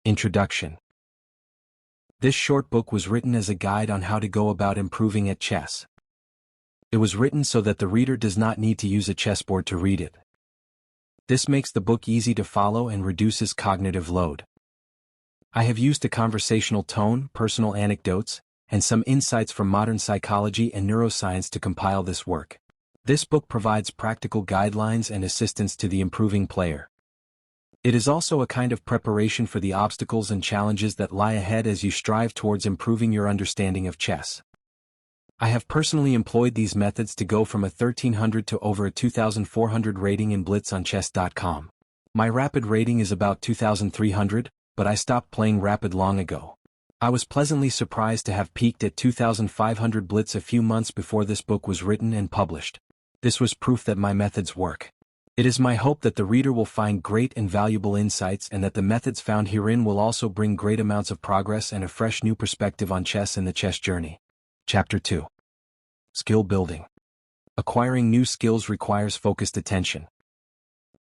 Introduction. This short book was written as a guide on how to go about improving at chess. It was written so that the reader does not need to use a chessboard to read it. This makes the book easy to follow and reduces cognitive load. I have used a conversational tone, personal anecdotes, and some insights from modern psychology and neuroscience to compile this work. This book provides practical guidelines and assistance to the improving player. It is also a kind of preparation for the obstacles and challenges that lie ahead as you strive towards improving your understanding of chess. I have personally employed these methods to go from a 1300 to over a 2400 rating in Blitz on chess.com. My rapid rating is about 2300, but I stopped playing rapid long ago. I was pleasantly surprised to have peaked at 2500 Blitz a few months before this book was written and published. This was proof that my methods work. It is my hope that the reader will find great and valuable insights and that the methods found herein will also bring great amounts of progress and a fresh new perspective on chess and the chess journey. Chapter 2. Skill Building. Acquiring new skills requires focused attention.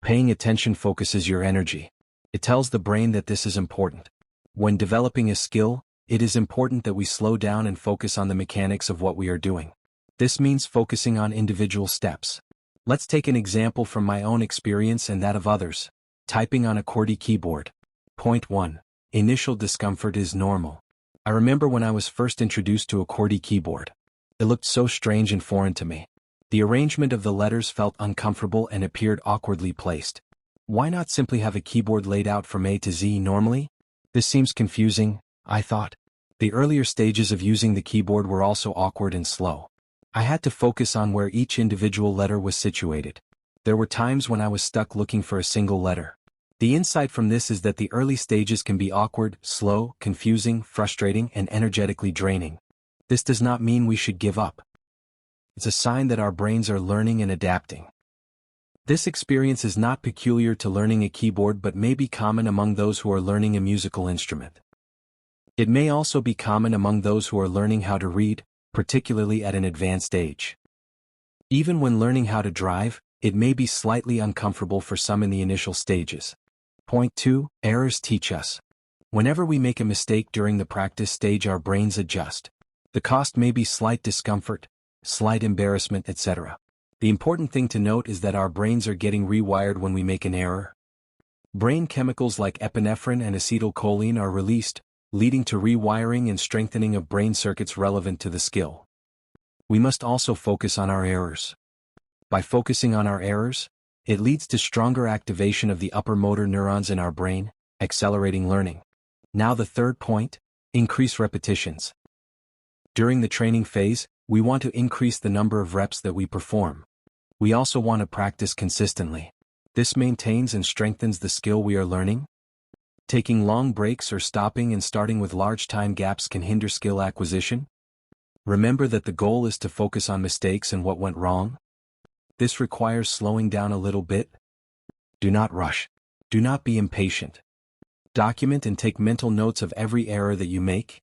Paying attention focuses your energy. It tells the brain that this is important. When developing a skill, it is important that we slow down and focus on the mechanics of what we are doing. This means focusing on individual steps. Let's take an example from my own experience and that of others. Typing on a QWERTY keyboard. Point 1. Initial discomfort is normal. I remember when I was first introduced to a QWERTY keyboard. It looked so strange and foreign to me. The arrangement of the letters felt uncomfortable and appeared awkwardly placed. Why not simply have a keyboard laid out from A to Z normally? This seems confusing, I thought. The earlier stages of using the keyboard were also awkward and slow. I had to focus on where each individual letter was situated. There were times when I was stuck looking for a single letter. The insight from this is that the early stages can be awkward, slow, confusing, frustrating, and energetically draining. This does not mean we should give up. It's a sign that our brains are learning and adapting. This experience is not peculiar to learning a keyboard but may be common among those who are learning a musical instrument. It may also be common among those who are learning how to read, particularly at an advanced age. Even when learning how to drive, it may be slightly uncomfortable for some in the initial stages. Point 2. Errors teach us. Whenever we make a mistake during the practice stage, our brains adjust. The cost may be slight discomfort, slight embarrassment, etc. The important thing to note is that our brains are getting rewired when we make an error. Brain chemicals like epinephrine and acetylcholine are released, leading to rewiring and strengthening of brain circuits relevant to the skill. We must also focus on our errors. By focusing on our errors, it leads to stronger activation of the upper motor neurons in our brain, accelerating learning. Now the third point, increase repetitions. During the training phase, we want to increase the number of reps that we perform. We also want to practice consistently. This maintains and strengthens the skill we are learning. Taking long breaks or stopping and starting with large time gaps can hinder skill acquisition. Remember that the goal is to focus on mistakes and what went wrong. This requires slowing down a little bit. Do not rush. Do not be impatient. Document and take mental notes of every error that you make.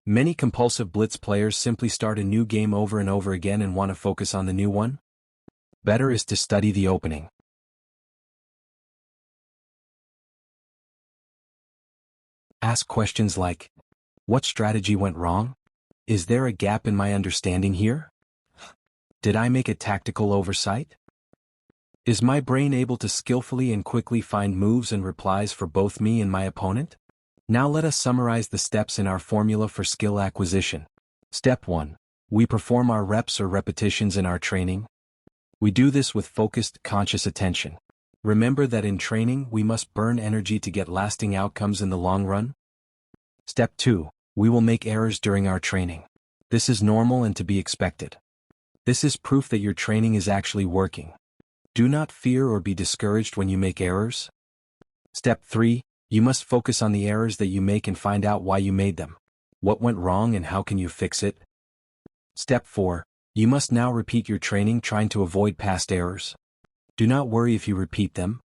Many compulsive Blitz players simply start a new game over and over again and want to focus on the new one. Better is to study the opening. Ask questions like, what strategy went wrong? Is there a gap in my understanding here? Did I make a tactical oversight? Is my brain able to skillfully and quickly find moves and replies for both me and my opponent? Now let us summarize the steps in our formula for skill acquisition. Step 1. We perform our reps or repetitions in our training. We do this with focused, conscious attention. Remember that in training we must burn energy to get lasting outcomes in the long run. Step 2. We will make errors during our training. This is normal and to be expected. This is proof that your training is actually working. Do not fear or be discouraged when you make errors. Step 3. You must focus on the errors that you make and find out why you made them. What went wrong and how can you fix it? Step 4. You must now repeat your training trying to avoid past errors. Do not worry if you repeat them.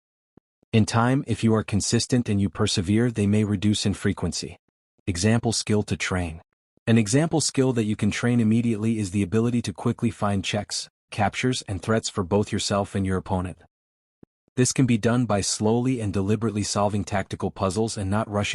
In time, if you are consistent and you persevere, they may reduce in frequency. Example skill to train. An example skill that you can train immediately is the ability to quickly find checks, captures, and threats for both yourself and your opponent. This can be done by slowly and deliberately solving tactical puzzles and not rushing